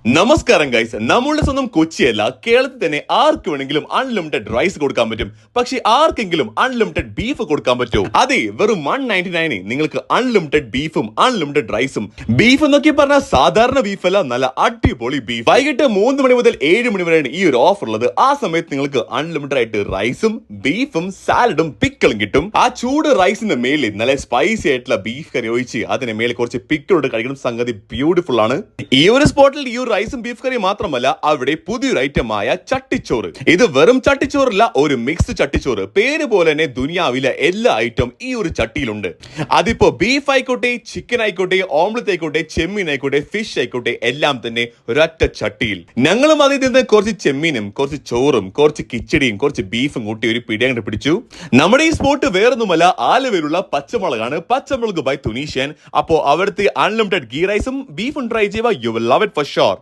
നമസ്കാരം ഗൈസ്, നമ്മളുടെ സ്വന്തം കൊച്ചിയല്ല, കേരളത്തിൽ തന്നെ ആർക്ക് വേണമെങ്കിലും അൺലിമിറ്റഡ് റൈസ് കൊടുക്കാൻ പറ്റും. പക്ഷെ ആർക്കെങ്കിലും അൺലിമിറ്റഡ് ബീഫ് കൊടുക്കാൻ പറ്റുമോ? അതെ, വെറും 199 നിങ്ങൾക്ക് അൺലിമിറ്റഡ് ബീഫും അൺലിമിറ്റഡ് റൈസും. ബീഫ് എന്നൊക്കെ പറഞ്ഞാൽ സാധാരണ ബീഫ് അല്ല, നല്ല അടിപൊളി ബീഫ്. വൈകിട്ട് 3 മണി മുതൽ 7 മണി വരെയാണ് ഈ ഒരു ഓഫർ ഉള്ളത്. ആ സമയത്ത് നിങ്ങൾക്ക് അൺലിമിറ്റഡ് ആയിട്ട് റൈസും ബീഫും സാലഡും പിക്കിളും കിട്ടും. ആ ചൂട് റൈസിന്റെ മേലിൽ നല്ല സ്പൈസി ആയിട്ടുള്ള ബീഫ് കറി ഒഴിച്ച് അതിന് മേലെ കുറച്ച് പിക്കിളോട് കഴിക്കണം. സംഗതി ബ്യൂട്ടിഫുൾ ആണ്. ഈ ഒരു സ്പോട്ടിൽ ഈ റൈസും ബീഫ് കറി മാത്രമല്ല, അവിടെ പുതിയൊരു ഐറ്റമായ ചട്ടിച്ചോറ്. ഇത് വെറും ചട്ടിച്ചോറല്ല, ഒരു മിക്സ് ചട്ടിച്ചോറ്. പേര് പോലെ തന്നെ ദുനിയാവിലെ എല്ലാ ഐറ്റം ഈ ഒരു ചട്ടിയിലുണ്ട്. അതിപ്പോ ബീഫ് ആയിക്കോട്ടെ, ചിക്കൻ ആയിക്കോട്ടെ, ഓംലെറ്റ് ആയിക്കോട്ടെ, ചെമ്മീൻ ആയിക്കോട്ടെ, ഫിഷ് ആയിക്കോട്ടെ, എല്ലാം തന്നെ ഒരൊറ്റ ചട്ടിയിൽ. ഞങ്ങളും അതിൽ നിന്ന് കുറച്ച് ചെമ്മീനും കുറച്ച് ചോറും കുറച്ച് കിച്ചടിയും കുറച്ച് ബീഫും കൂട്ടി ഒരു പിടി അങ്ങോട്ട് പിടിച്ചു. നമ്മുടെ ഈ സ്പോട്ട് വേറൊന്നുമല്ല, ആലുവയിലുള്ള പച്ചമുളകാണ്. പച്ചമുളക് ബൈ തുനീഷ്യൻ. അപ്പോ അവിടുത്തെ അൺലിമിറ്റഡ് ഗീ റൈസും ബീഫും ട്രൈ ചെയ്യുക. You will love it for sure.